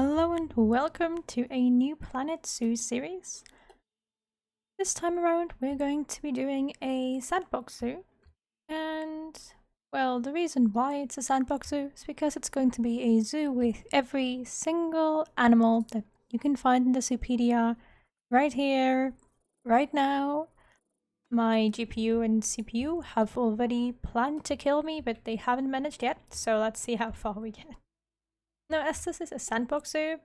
Hello and welcome to a new Planet Zoo series. This time around we're going to be doing a sandbox zoo, and well, the reason why it's a sandbox zoo is because it's going to be a zoo with every single animal that you can find in the Zoopedia right here, right now. My GPU and CPU have already planned to kill me, but they haven't managed yet, so let's see how far we get. Now, as this is a sandbox zoo,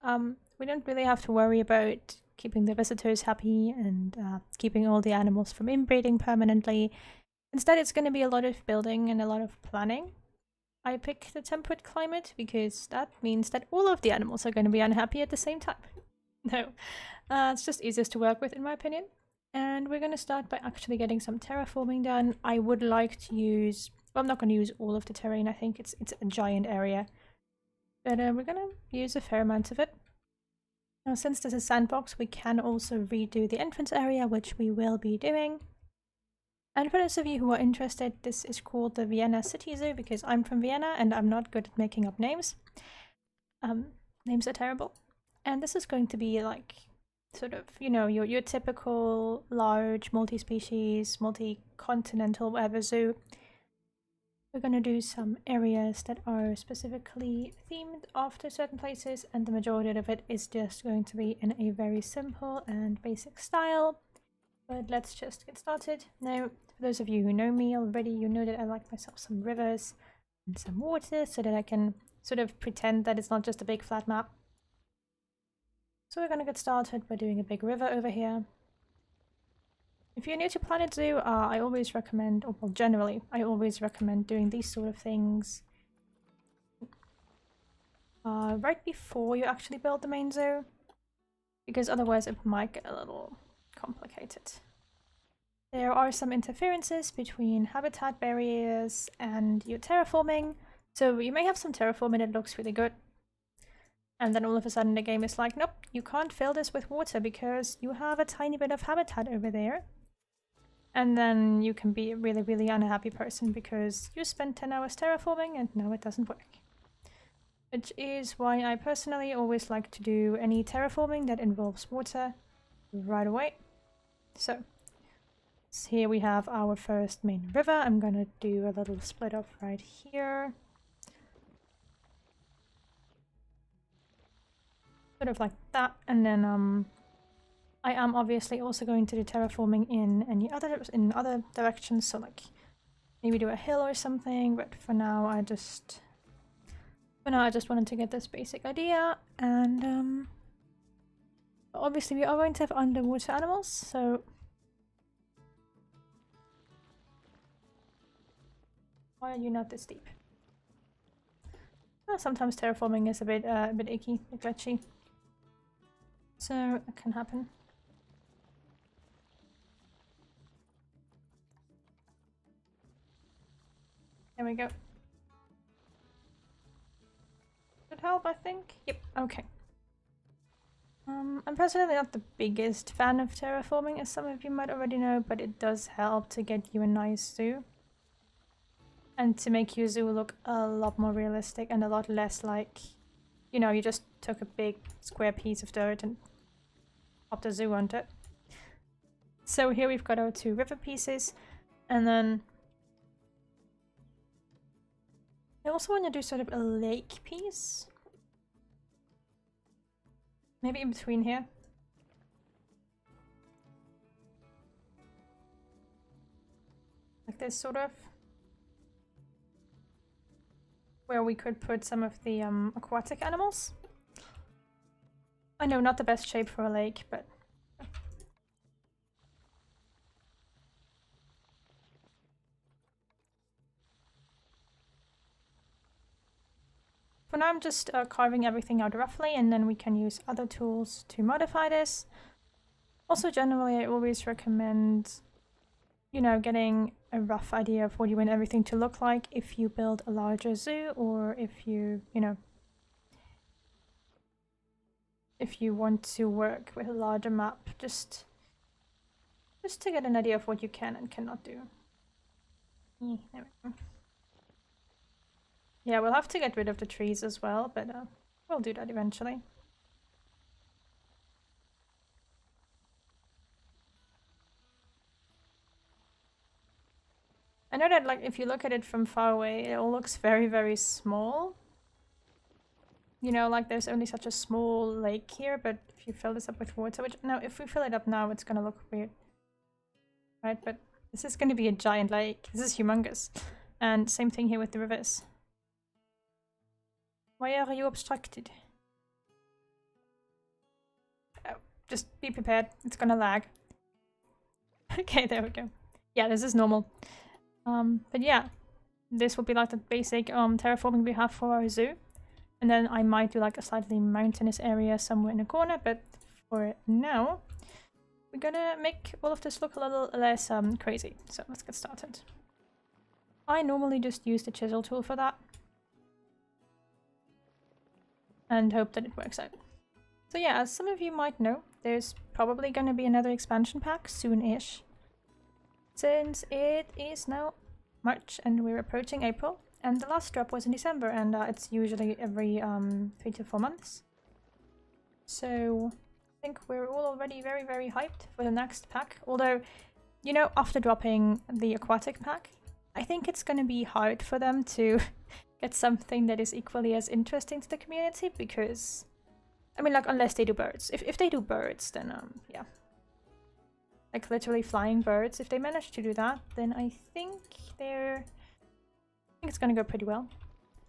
we don't really have to worry about keeping the visitors happy and keeping all the animals from inbreeding permanently. Instead, it's going to be a lot of building and a lot of planning. I picked the temperate climate because that means that all of the animals are going to be unhappy at the same time. No, it's just easiest to work with in my opinion. And we're going to start by actually getting some terraforming done. I would like to use, well, I'm not going to use all of the terrain. I think it's a giant area. But we're going to use a fair amount of it. Now, since this is sandbox, we can also redo the entrance area, which we will be doing. And for those of you who are interested, this is called the Vienna City Zoo because I'm from Vienna and I'm not good at making up names. Names are terrible. And this is going to be like sort of, you know, your typical large multi-species, multi-continental whatever zoo. We're going to do some areas that are specifically themed after certain places, and the majority of it is just going to be in a very simple and basic style. But let's just get started. Now, for those of you who know me already, you know that I like myself some rivers and some water so that I can sort of pretend that it's not just a big flat map. So we're going to get started by doing a big river over here. If you're new to Planet Zoo, I always recommend, or well, generally, I always recommend doing these sort of things right before you actually build the main zoo, because otherwise it might get a little complicated. There are some interferences between habitat barriers and your terraforming, so you may have some terraforming that looks really good, and then all of a sudden the game is like, nope, you can't fill this with water because you have a tiny bit of habitat over there. And then you can be a really, really unhappy person because you spent 10 hours terraforming and now it doesn't work. Which is why I personally always like to do any terraforming that involves water right away. So here we have our first main river. I'm gonna do a little split off right here. Sort of like that, and then I am obviously also going to do terraforming in other directions, so like maybe do a hill or something, but for now I just wanted to get this basic idea. And obviously we are going to have underwater animals, so why are you not this deep? Well, sometimes terraforming is a bit icky, glitchy, so it can happen. There we go. Should help, I think. Yep, okay. I'm personally not the biggest fan of terraforming, as some of you might already know, but it does help to get you a nice zoo. And to make your zoo look a lot more realistic and a lot less like, you know, you just took a big square piece of dirt and popped a zoo onto it. So here we've got our two river pieces, and then I also want to do sort of a lake piece. Maybe in between here. Like this sort of. Where we could put some of the aquatic animals. I know, not the best shape for a lake, but... For now I'm just carving everything out roughly, and then we can use other tools to modify this. Also, generally I always recommend, you know, getting a rough idea of what you want everything to look like if you build a larger zoo, or if you know, if you want to work with a larger map, just to get an idea of what you can and cannot do. There we go. Yeah, we'll have to get rid of the trees as well, but We'll do that eventually. I know that, like, if you look at it from far away, it all looks very, very small. You know, like there's only such a small lake here, but if you fill this up with water, which, no, if we fill it up now, it's gonna look weird. Right, but this is gonna be a giant lake. This is humongous. And same thing here with the rivers. Why are you obstructed? Oh, just be prepared. It's gonna lag. Okay, there we go. Yeah, this is normal. But yeah, this will be like the basic terraforming we have for our zoo. And then I might do like a slightly mountainous area somewhere in a corner, but for now, we're gonna make all of this look a little less crazy. So let's get started. I normally just use the chisel tool for that. And hope that it works out. So yeah, as some of you might know, there's probably gonna be another expansion pack soon-ish. Since it is now March and we're approaching April. And the last drop was in December, and it's usually every 3 to 4 months. So I think we're all already very, very hyped for the next pack. Although, you know, after dropping the aquatic pack, I think it's going to be hard for them to get something that is equally as interesting to the community, because, I mean, like, unless they do birds. If they do birds, then, yeah. Like, literally flying birds. If they manage to do that, then I think they're... I think it's gonna go pretty well.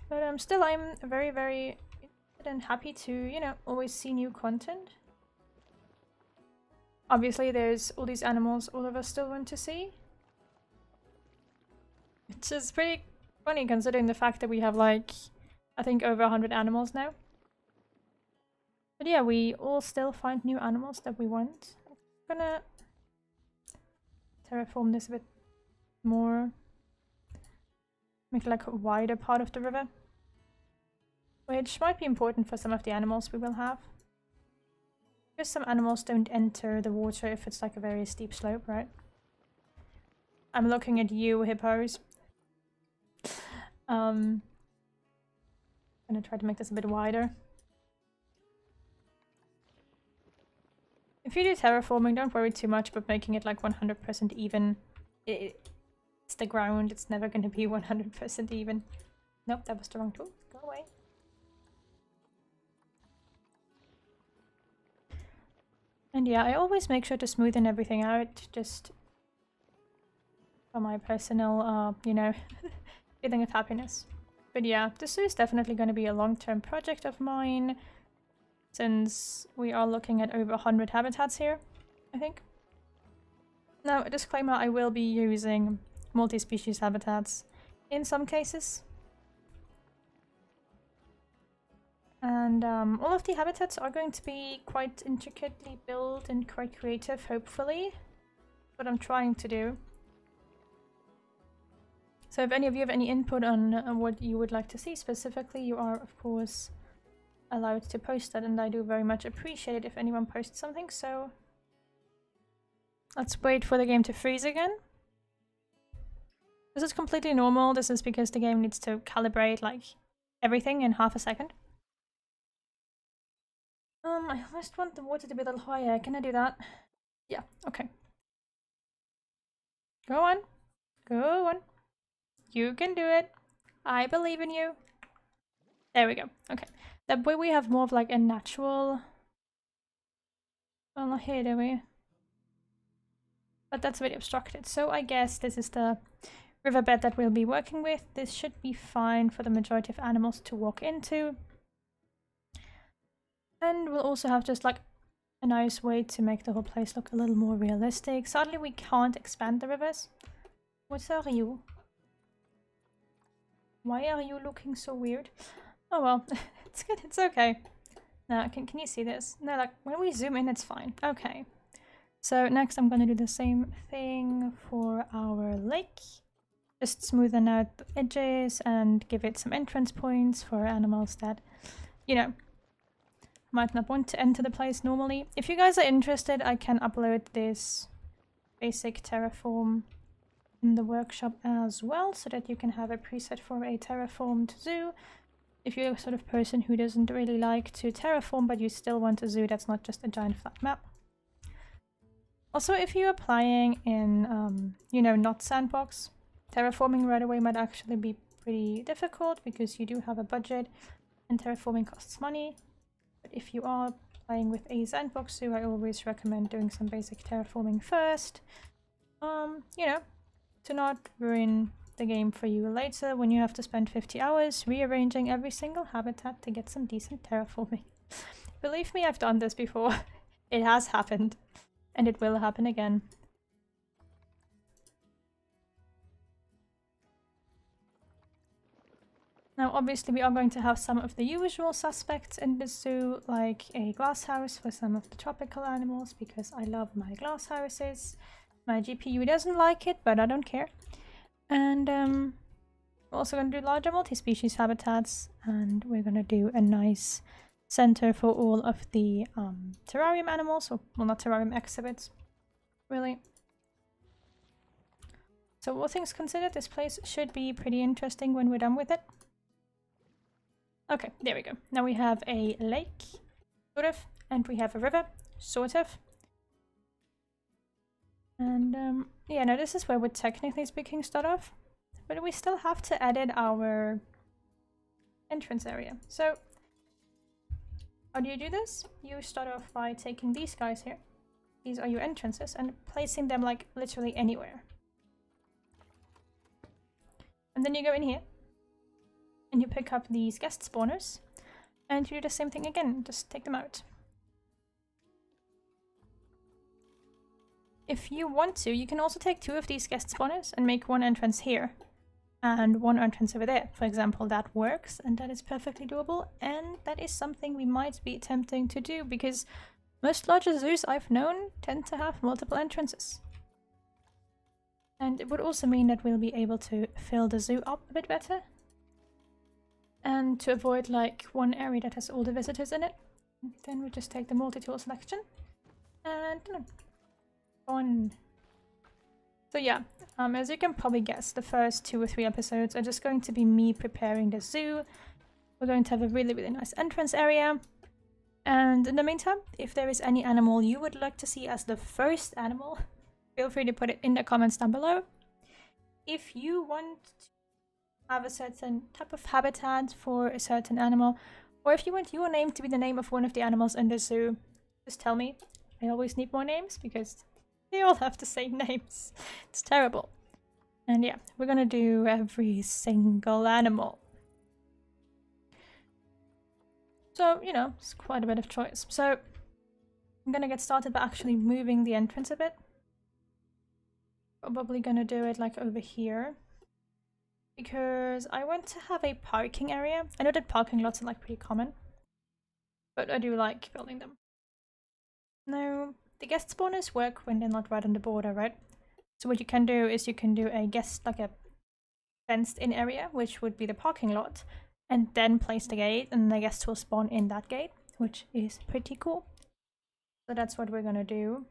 But still, I'm very, very interested and happy to, you know, always see new content. Obviously, there's all these animals all of us still want to see. Which is pretty funny considering the fact that we have, like, I think over 100 animals now. But yeah, we all still find new animals that we want. I'm gonna terraform this a bit more. Make like a wider part of the river. Which might be important for some of the animals we will have. Because some animals don't enter the water if it's like a very steep slope, right? I'm looking at you, Hippos. I'm gonna try to make this a bit wider. If you do terraforming, don't worry too much about making it like 100% even. It's the ground, it's never going to be 100% even. Nope, that was the wrong tool. Go away. And yeah, I always make sure to smoothen everything out, just for my personal, you know, feeling of happiness. But yeah, this is definitely going to be a long-term project of mine, since we are looking at over 100 habitats here, I think. Now, a disclaimer, I will be using multi-species habitats in some cases. And all of the habitats are going to be quite intricately built and quite creative, hopefully. What I'm trying to do. So if any of you have any input on what you would like to see specifically, you are, of course, allowed to post that, and I do very much appreciate it if anyone posts something, so... Let's wait for the game to freeze again. This is completely normal. This is because the game needs to calibrate, like, everything in half a second. I just want the water to be a little higher. Can I do that? Yeah, okay. Go on. Go on. You can do it. I believe in you. There we go. Okay. That way we have more of like a natural... Well, not here, do we? But that's very obstructed. So I guess this is the riverbed that we'll be working with. This should be fine for the majority of animals to walk into. And we'll also have just like a nice way to make the whole place look a little more realistic. Sadly, we can't expand the rivers. What are you? Why are you looking so weird? Oh well, it's good, it's okay. Now, can you see this? No, like, when we zoom in, it's fine. Okay. So next I'm gonna do the same thing for our lake. Just smoothen out the edges and give it some entrance points for animals that, you know, might not want to enter the place normally. If you guys are interested, I can upload this basic terraform in the workshop as well, so that you can have a preset for a terraformed zoo. if you're the sort of person who doesn't really like to terraform, but you still want a zoo that's not just a giant flat map. Also, if you're playing in, you know, not Sandbox, terraforming right away might actually be pretty difficult because you do have a budget and terraforming costs money. But if you are playing with a Sandbox zoo, I always recommend doing some basic terraforming first. You know, to not ruin the game for you later when you have to spend 50 hours rearranging every single habitat to get some decent terraforming. Believe me, I've done this before. It has happened. And it will happen again. Now, obviously, we are going to have some of the usual suspects in the zoo, like a glass house for some of the tropical animals, because I love my glass houses. My GPU doesn't like it, but I don't care. And we're also going to do larger multi-species habitats, and we're going to do a nice center for all of the terrarium animals, or well, not terrarium exhibits, really. So all things considered, this place should be pretty interesting when we're done with it. Okay, there we go. Now we have a lake, sort of, and we have a river, sort of. And yeah, now this is where we're technically speaking start off, but we still have to edit our entrance area. So how do you do this? You start off by taking these guys here. These are your entrances, and placing them like literally anywhere. And then you go in here and you pick up these guest spawners and you do the same thing again, just take them out. If you want to, you can also take 2 of these guest spawners and make 1 entrance here and 1 entrance over there. For example, that works and that is perfectly doable, and that is something we might be attempting to do because most larger zoos I've known tend to have multiple entrances. And it would also mean that we'll be able to fill the zoo up a bit better. And to avoid like one area that has all the visitors in it, then we just take the multi-tool selection and on. So yeah, as you can probably guess, the first 2 or 3 episodes are just going to be me preparing the zoo. We're going to have a really, really nice entrance area. And in the meantime, if there is any animal you would like to see as the first animal, feel free to put it in the comments down below. If you want to have a certain type of habitat for a certain animal, or if you want your name to be the name of one of the animals in the zoo, just tell me. I always need more names because they all have the same names. It's terrible. And yeah, we're gonna do every single animal. So, you know, it's quite a bit of choice. So I'm gonna get started by actually moving the entrance a bit. Probably gonna do it like over here, because I want to have a parking area. I know that parking lots are like pretty common, but I do like building them. Now, the guest spawners work when they're not right on the border, right? So what you can do is you can do a guest, like a fenced in area, which would be the parking lot, and then place the gate, and the guests will spawn in that gate, which is pretty cool. So that's what we're gonna do.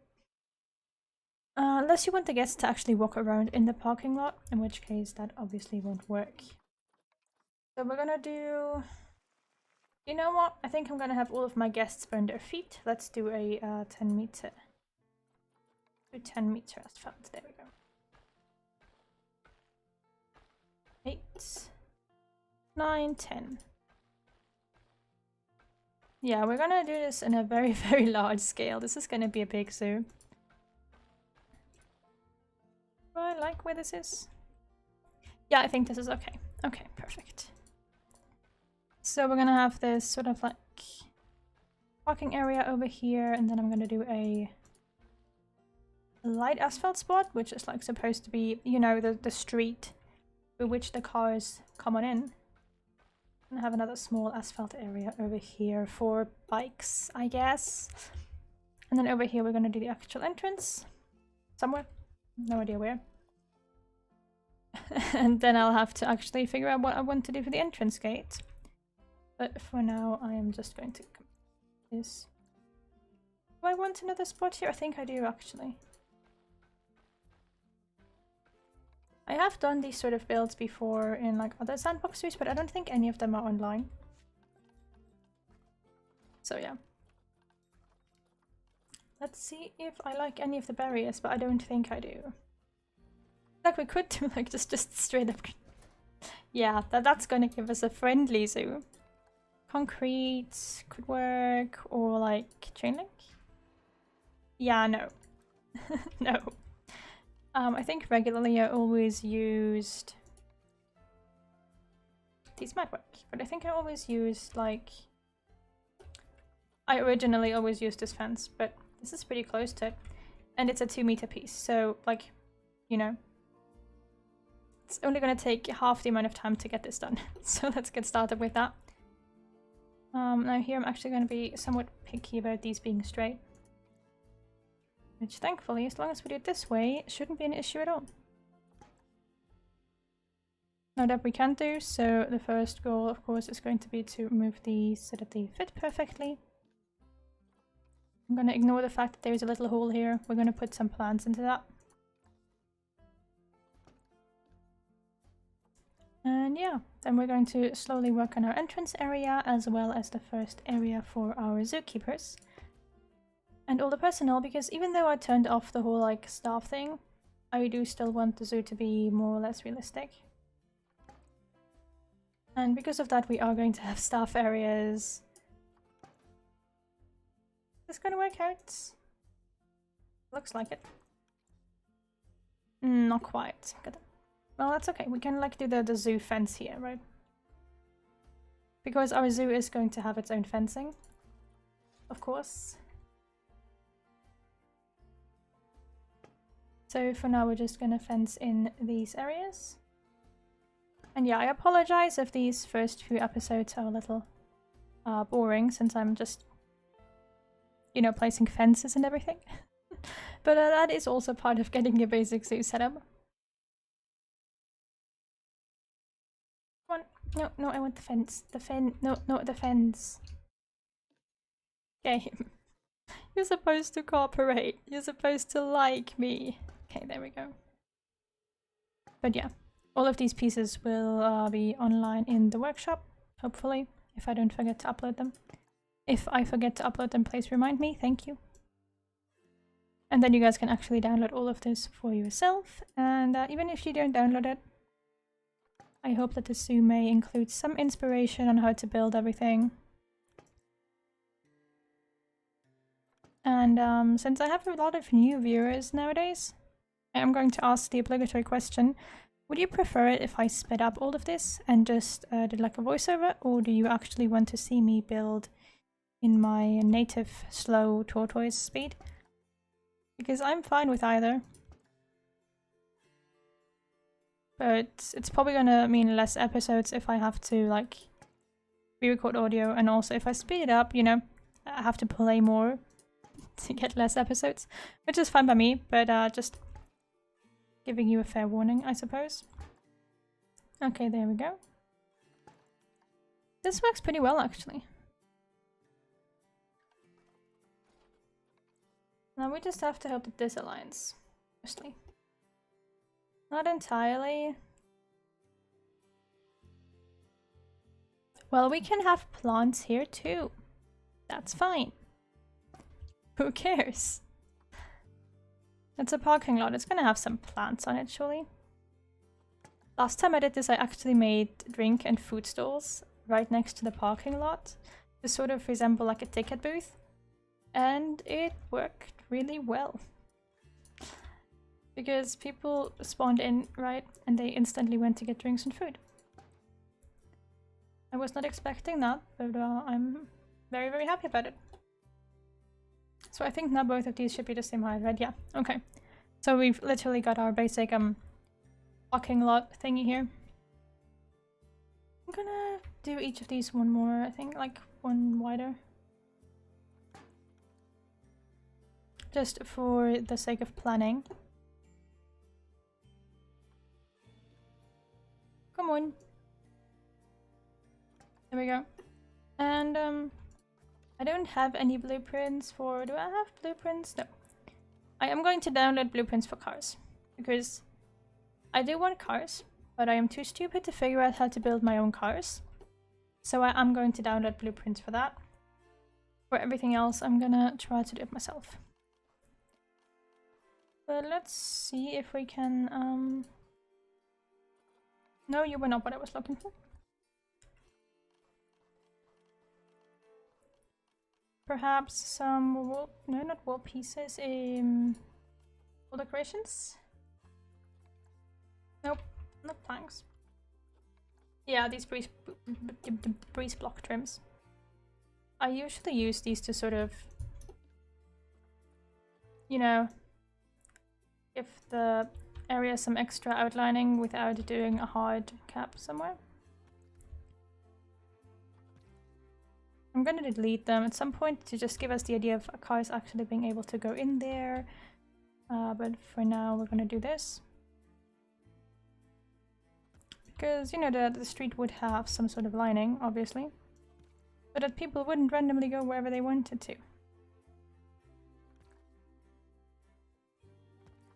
Unless you want the guests to actually walk around in the parking lot, in which case that obviously won't work. So we're gonna do... You know what? I think I'm gonna have all of my guests burn their feet. Let's do a 10 meter. Do 10 meter asphalt. There we go. 8, 9, 10. Yeah, we're gonna do this in a very, very large scale. This is gonna be a big zoo. I like where this is. Yeah, I think this is okay. Okay, perfect. So we're gonna have this sort of like parking area over here, and then I'm gonna do a light asphalt spot, which is like supposed to be, you know, the street through which the cars come on in. And have another small asphalt area over here for bikes, I guess. And then over here we're gonna do the actual entrance. Somewhere. No idea where. And then I'll have to actually figure out what I want to do for the entrance gate. But for now, I am just going to do this. Do I want another spot here? I think I do, actually. I have done these sort of builds before in like other Sandbox series, but I don't think any of them are online. So yeah. Let's see if I like any of the barriers, but I don't think I do. Like we could do like just straight up. Yeah, that's gonna give us a friendly zoo. Concrete could work, or like chain link. Yeah, no. No. I think regularly I always used... These might work, but I think I always used like... I originally always used this fence, but this is pretty close to it. And it's a 2-meter piece, so like, you know, it's only gonna take half the amount of time to get this done. So let's get started with that. Now here I'm actually gonna be somewhat picky about these being straight. Which thankfully, as long as we do it this way, it shouldn't be an issue at all. Now that we can do, so the first goal of course is going to be to move these so that they fit perfectly. I'm gonna ignore the fact that there's a little hole here. We're gonna put some plants into that. And yeah, then we're going to slowly work on our entrance area as well as the first area for our zookeepers. And all the personnel, because even though I turned off the whole like staff thing, I do still want the zoo to be more or less realistic. And because of that we are going to have staff areas. Is this gonna work out? Looks like it. Not quite. Well, that's okay. We can like do the zoo fence here, right? Because our zoo is going to have its own fencing. Of course. So for now we're just gonna fence in these areas. And yeah, I apologize if these first few episodes are a little boring since I'm just, you know, placing fences and everything. But that is also part of getting your basic zoo set up. Come on. No, I want the fence. No, the fence. Okay. You're supposed to cooperate. You're supposed to like me. Okay, there we go. But yeah, all of these pieces will be online in the workshop, hopefully, if I don't forget to upload them. If I forget to upload them, please remind me, thank you. And then you guys can actually download all of this for yourself, and even if you don't download it, I hope that the zoo may include some inspiration on how to build everything. And since I have a lot of new viewers nowadays, I'm going to ask the obligatory question. Would you prefer it if I sped up all of this and just did like a voiceover, or do you actually want to see me build in my native slow tortoise speed? Because I'm fine with either. But it's probably gonna mean less episodes if I have to like re-record audio, and also if I speed it up, you know, I have to play more to get less episodes, which is fine by me, but just giving you a fair warning, I suppose. Okay, there we go. This works pretty well, actually. Now we just have to hope that this aligns, mostly. Not entirely. Well, we can have plants here too. That's fine. Who cares? It's a parking lot. It's gonna have some plants on it, surely. Last time I did this, I actually made drink and food stalls right next to the parking lot to sort of resemble like a ticket booth. And it worked really well. Because people spawned in, right? And they instantly went to get drinks and food. I was not expecting that, but I'm very, very happy about it. So I think now both of these should be the same height, right? Yeah, okay. So we've literally got our basic parking lot thingy here. I'm gonna do each of these one more, I think, like one wider. Just for the sake of planning. Come on. There we go. And I don't have any blueprints for... Do I have blueprints? No. I am going to download blueprints for cars. Because I do want cars, but I am too stupid to figure out how to build my own cars. So I am going to download blueprints for that. For everything else, I'm gonna try to do it myself. But let's see if we can, No, you were not what I was looking for. Perhaps some wool... No, not wool pieces. Wool decorations? Nope, not thanks. Yeah, these breeze block trims. I usually use these to sort of, you know, give the area some extra outlining without doing a hard cap somewhere. I'm gonna delete them at some point to just give us the idea of cars actually being able to go in there. But for now, we're gonna do this. Because, you know, the street would have some sort of lining, obviously. But that people wouldn't randomly go wherever they wanted to.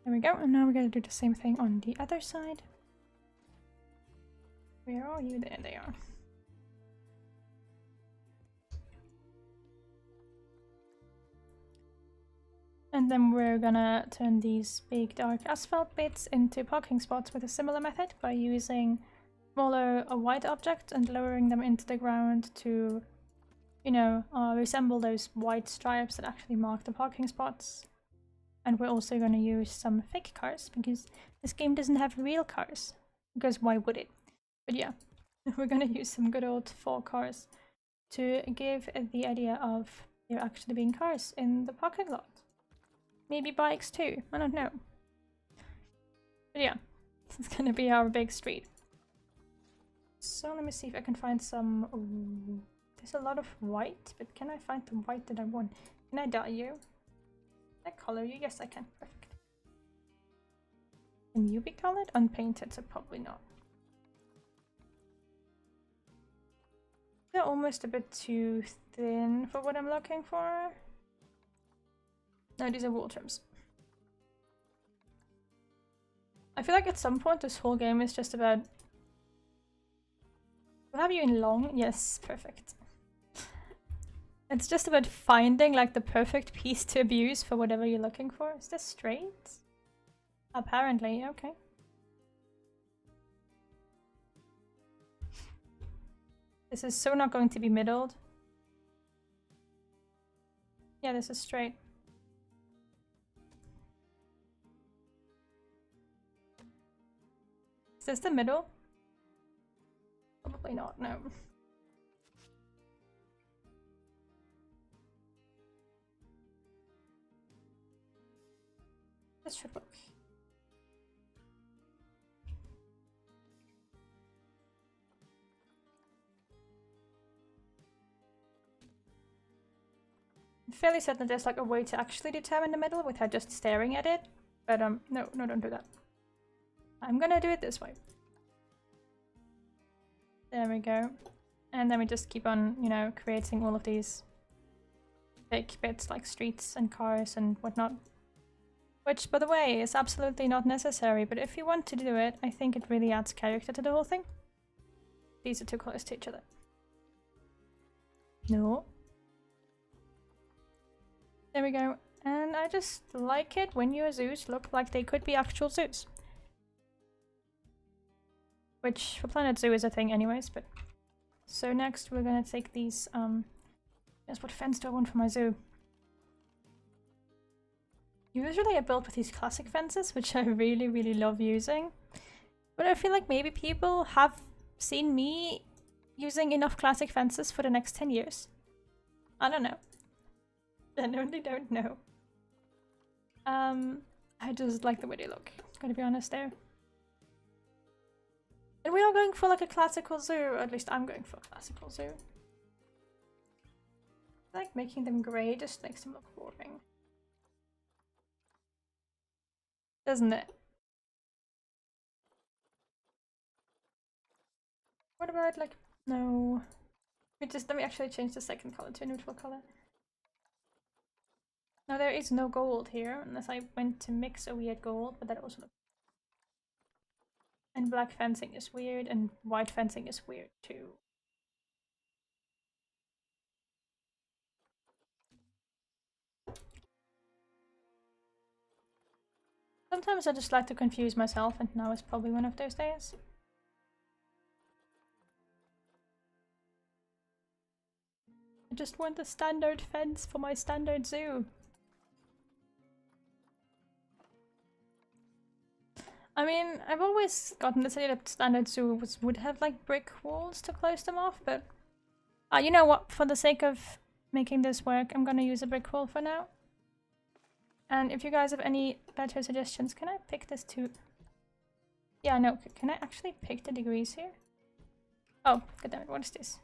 There we go, and now we're gonna do the same thing on the other side. Where are you? There they are. And then we're gonna turn these big dark asphalt bits into parking spots with a similar method by using smaller white objects and lowering them into the ground to, you know, resemble those white stripes that actually mark the parking spots. And we're also gonna use some fake cars because this game doesn't have real cars. Because why would it? But yeah, we're gonna use some good old 4 cars to give the idea of there actually being cars in the parking lot. Maybe bikes too, I don't know. But yeah, this is gonna be our big street. So let me see if I can find some... Ooh, there's a lot of white, but can I find the white that I want? Can I dye you? Can I color you? Yes, I can. Perfect. Can you be colored? Unpainted, so probably not. They're almost a bit too thin for what I'm looking for. No, these are wool trims. I feel like at some point this whole game is just about... We'll have you in long? Yes, perfect. It's just about finding like the perfect piece to abuse for whatever you're looking for. Is this straight? Apparently, okay. This is so not going to be middled. Yeah, this is straight. Is this the middle? Probably not, no. This should work. I'm fairly certain there's like a way to actually determine the middle without just staring at it. But no, don't do that. I'm gonna do it this way. There we go. And then we just keep on, you know, creating all of these big bits like streets and cars and whatnot. Which, by the way, is absolutely not necessary, but if you want to do it, I think it really adds character to the whole thing. These are too close to each other. No. There we go. And I just like it when your zoos look like they could be actual zoos. Which, for Planet Zoo is a thing anyways, but... So next we're gonna take these, yes, what fence do I want for my zoo? Usually I build with these classic fences, which I really, really love using. But I feel like maybe people have seen me using enough classic fences for the next 10 years. I don't know. Genuinely don't know. I just like the way they look, gotta be honest there. And we are going for like a classical zoo, or at least I'm going for a classical zoo. I like making them grey just makes them look boring. Doesn't it? What about like... No. Let me actually change the second color to a neutral color. Now there is no gold here, unless I went to mix a weird gold, but that also looks... And black fencing is weird, and white fencing is weird too. Sometimes I just like to confuse myself, and now is probably one of those days. I just want a standard fence for my standard zoo. I mean, I've always gotten this idea that standard zoos would have like brick walls to close them off, but you know what? For the sake of making this work, I'm gonna use a brick wall for now. And if you guys have any better suggestions, can I pick this to... Yeah, no, can I actually pick the degrees here? Oh, goddammit, what is this?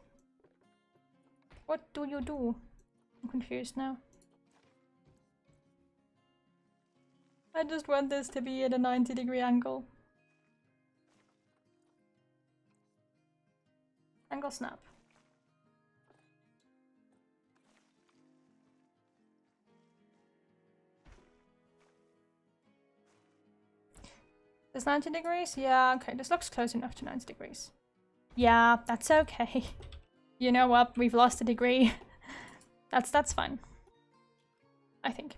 What do you do? I'm confused now. I just want this to be at a 90-degree angle. Angle snap. This 90 degrees? Yeah, okay, this looks close enough to 90 degrees. Yeah, that's okay. You know what? We've lost a degree. That's fine. I think.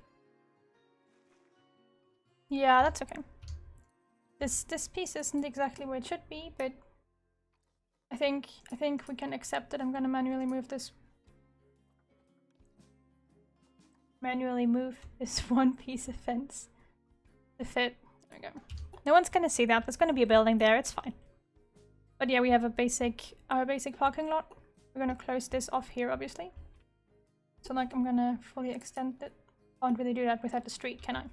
Yeah, that's okay. This piece isn't exactly where it should be, but I think we can accept that I'm gonna manually move this one piece of fence to fit. There we go. No one's gonna see that. There's gonna be a building there, it's fine. But yeah, we have our basic parking lot. We're gonna close this off here, obviously. So like I'm gonna fully extend it. Can't really do that without the street, can I?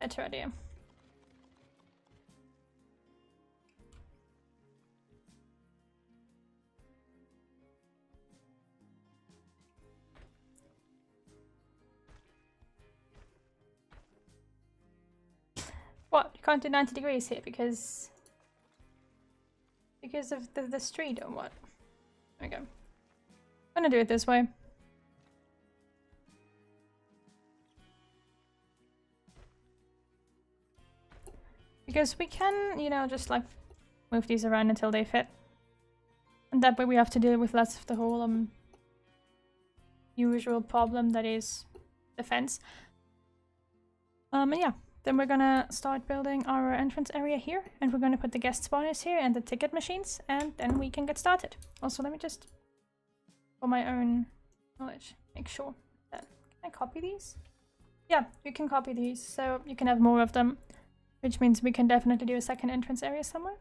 Better idea. What? You can't do 90 degrees here because of the street or what? There we go. I'm gonna do it this way. Because we can, you know, just like move these around until they fit. And that way we have to deal with less of the whole usual problem that is the fence. And yeah, then we're gonna start building our entrance area here, and we're gonna put the guest spawners here and the ticket machines, and then we can get started. Also, let me just, for my own knowledge, make sure that... Can I copy these? Yeah, you can copy these, so you can have more of them. Which means we can definitely do a second entrance area somewhere.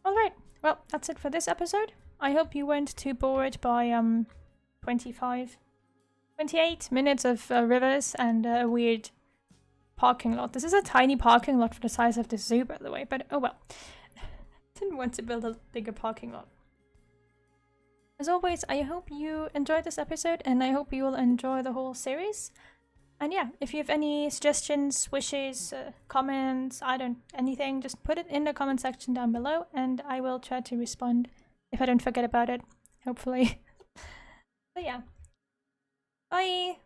Alright, well, that's it for this episode. I hope you weren't too bored by 28 minutes of rivers and a weird parking lot. This is a tiny parking lot for the size of this zoo, by the way, but oh well. Didn't want to build a bigger parking lot. As always, I hope you enjoyed this episode, and I hope you will enjoy the whole series. And yeah, if you have any suggestions, wishes, comments, anything, just put it in the comment section down below and I will try to respond if I don't forget about it, hopefully. But yeah, bye!